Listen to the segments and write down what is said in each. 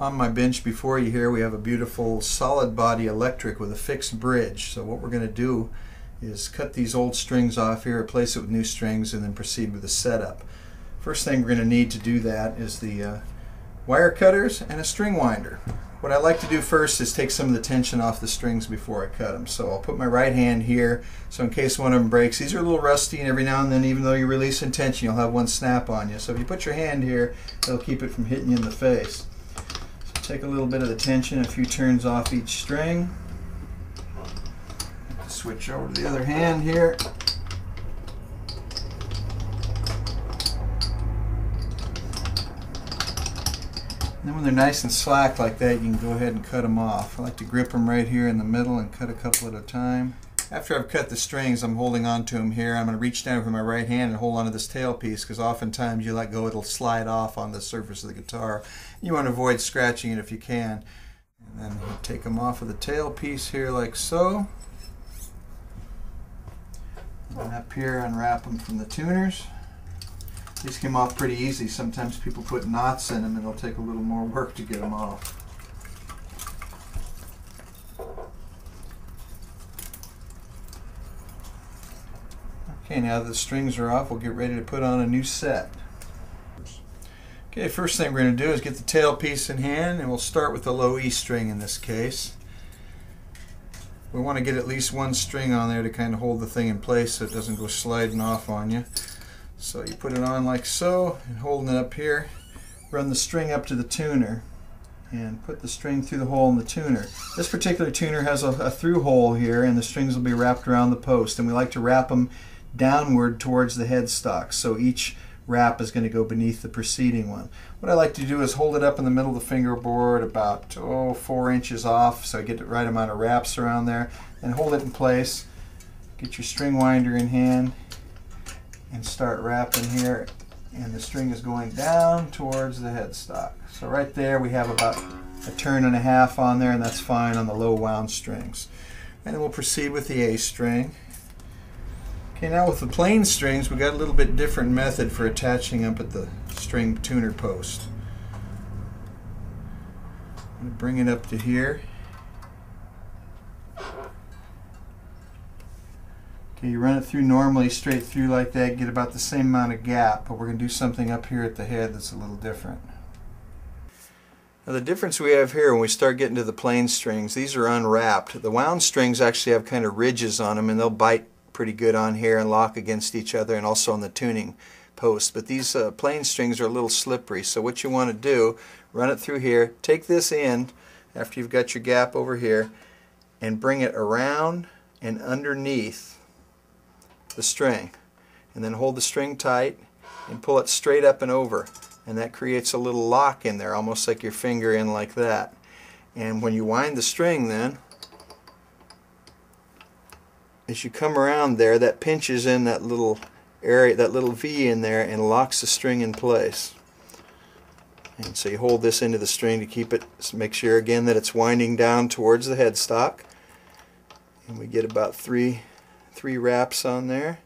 On my bench before you here we have a beautiful solid body electric with a fixed bridge. So what we're going to do is cut these old strings off here, replace it with new strings, and then proceed with the setup. First thing we're going to need to do that is the wire cutters and a string winder. What I like to do first is take some of the tension off the strings before I cut them. So I'll put my right hand here, so in case one of them breaks. These are a little rusty, and every now and then, even though you're releasing tension, you'll have one snap on you. So if you put your hand here, it'll keep it from hitting you in the face. Take a little bit of the tension, a few turns off each string. Switch over to the other hand here. And then when they're nice and slack like that, you can go ahead and cut them off. I like to grip them right here in the middle and cut a couple at a time. After I've cut the strings, I'm holding on to them here. I'm going to reach down with my right hand and hold on to this tailpiece, because oftentimes you let go, it'll slide off on the surface of the guitar. You want to avoid scratching it if you can. And then you take them off of the tailpiece here like so. And up here, unwrap them from the tuners. These came off pretty easy. Sometimes people put knots in them and it'll take a little more work to get them off. Okay, now that the strings are off, we'll get ready to put on a new set. Okay, first thing we're going to do is get the tailpiece in hand, and we'll start with the low E string in this case. We want to get at least one string on there to kind of hold the thing in place so it doesn't go sliding off on you. So you put it on like so, and holding it up here, run the string up to the tuner and put the string through the hole in the tuner. This particular tuner has a through hole here, and the strings will be wrapped around the post, and we like to wrap them downward towards the headstock, so each wrap is going to go beneath the preceding one. What I like to do is hold it up in the middle of the fingerboard about 4 inches off, so I get the right amount of wraps around there, and hold it in place. Get your string winder in hand and start wrapping here, and the string is going down towards the headstock. So right there we have about a turn and a half on there, and that's fine on the low wound strings. And then we'll proceed with the A string. Okay, now with the plain strings, we got a little bit different method for attaching up at the string tuner post. I'm going to bring it up to here. Okay, you run it through normally, straight through like that, get about the same amount of gap, but we're going to do something up here at the head that's a little different. Now the difference we have here when we start getting to the plain strings, these are unwrapped. The wound strings actually have kind of ridges on them, and they'll bite pretty good on here and lock against each other, and also on the tuning post. But these plain strings are a little slippery, so what you want to do, run it through here, take this in after you've got your gap over here, and bring it around and underneath the string, and then hold the string tight and pull it straight up and over, and that creates a little lock in there, almost like your finger in like that. And when you wind the string, then as you come around there, that pinches in that little area, that little V in there, and locks the string in place. And so you hold this into the string to keep it, make sure again that it's winding down towards the headstock. And we get about three wraps on there.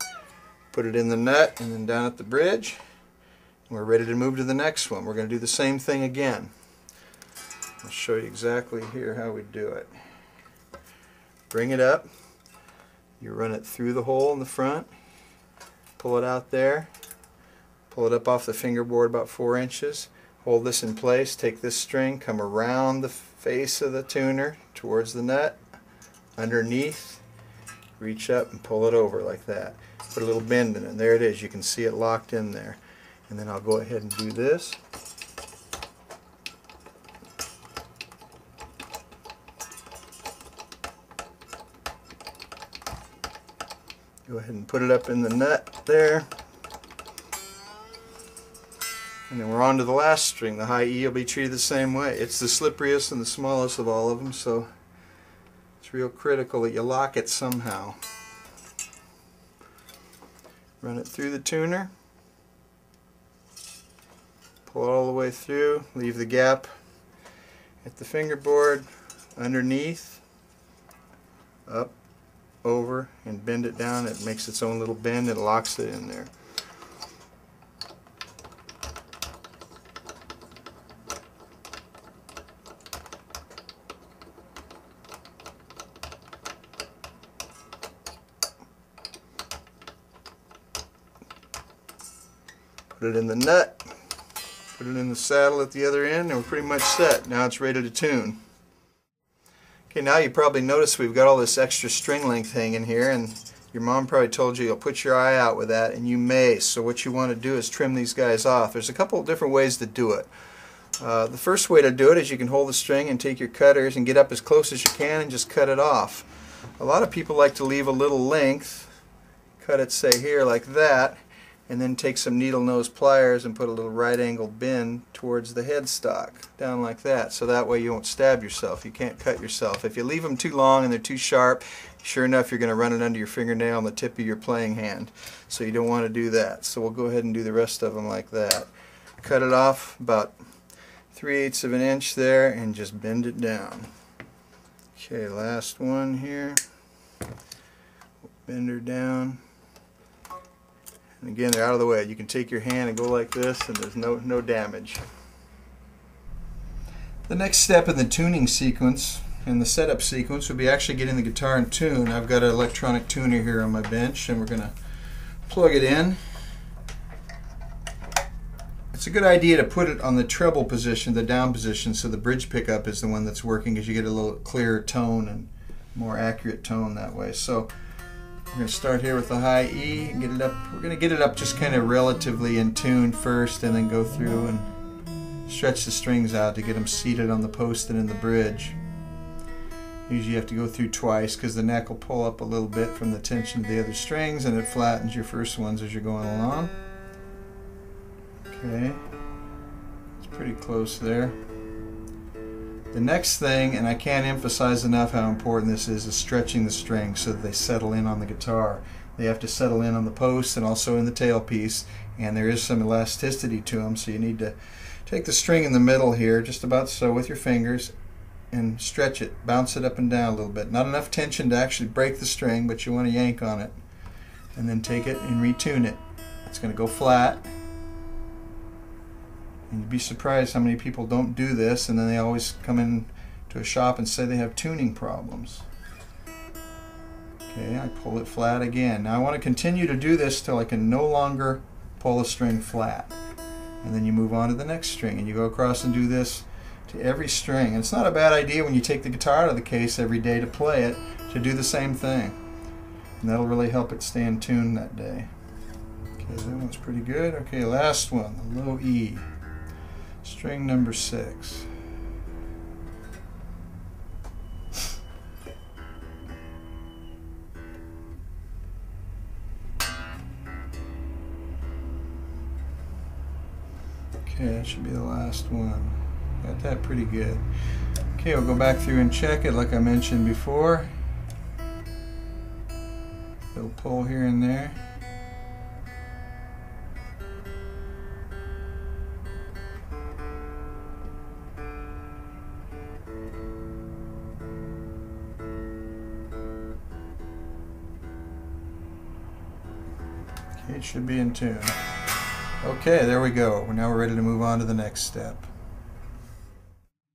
Put it in the nut and then down at the bridge. And we're ready to move to the next one. We're going to do the same thing again. I'll show you exactly here how we do it. Bring it up. You run it through the hole in the front, pull it out there, pull it up off the fingerboard about 4 inches, hold this in place, take this string, come around the face of the tuner towards the nut, underneath, reach up and pull it over like that. Put a little bend in it, and there it is. You can see it locked in there. And then I'll go ahead and do this. Go ahead and put it up in the nut there. And then we're on to the last string. The high E will be treated the same way. It's the slipperiest and the smallest of all of them, so it's real critical that you lock it somehow. Run it through the tuner. Pull it all the way through. Leave the gap at the fingerboard, underneath, up, over, and bend it down. It makes its own little bend and locks it in there. Put it in the nut, put it in the saddle at the other end, and we're pretty much set. Now it's ready to tune. Okay, now you probably notice we've got all this extra string length hanging here, and your mom probably told you you'll put your eye out with that, and you may. So what you want to do is trim these guys off. There's a couple of different ways to do it. The first way to do it is you can hold the string and take your cutters and get up as close as you can and just cut it off. A lot of people like to leave a little length, cut it say here like that, and then take some needle nose pliers and put a little right angle bend towards the headstock, down like that, so that way you won't stab yourself. You can't cut yourself. If you leave them too long and they're too sharp, sure enough you're going to run it under your fingernail on the tip of your playing hand. So you don't want to do that. So we'll go ahead and do the rest of them like that. Cut it off about 3/8 of an inch there and just bend it down. Okay, last one here. Bend her down. And again, they're out of the way. You can take your hand and go like this and there's no damage. The next step in the tuning sequence, in the setup sequence, would be actually getting the guitar in tune. I've got an electronic tuner here on my bench and we're going to plug it in. It's a good idea to put it on the treble position, the down position, so the bridge pickup is the one that's working because you get a little clearer tone and more accurate tone that way. So we're going to start here with the high E and get it up. We're going to get it up just kind of relatively in tune first and then go through and stretch the strings out to get them seated on the post and in the bridge. Usually you have to go through twice because the neck will pull up a little bit from the tension of the other strings and it flattens your first ones as you're going along. Okay, it's pretty close there. The next thing, and I can't emphasize enough how important this is stretching the strings so that they settle in on the guitar. They have to settle in on the post and also in the tailpiece, and there is some elasticity to them, so you need to take the string in the middle here, just about so, with your fingers, and stretch it, bounce it up and down a little bit. Not enough tension to actually break the string, but you want to yank on it. And then take it and retune it. It's going to go flat. And you'd be surprised how many people don't do this, and then they always come in to a shop and say they have tuning problems. Okay, I pull it flat again. Now I want to continue to do this till I can no longer pull a string flat. And then you move on to the next string, and you go across and do this to every string. And it's not a bad idea when you take the guitar out of the case every day to play it, to do the same thing. And that'll really help it stay in tune that day. Okay, that one's pretty good. Okay, last one, the low E. String number 6. Okay, that should be the last one. Got that pretty good. Okay, we'll go back through and check it like I mentioned before. Little pull here and there. It should be in tune. Okay, there we go. Now we're ready to move on to the next step.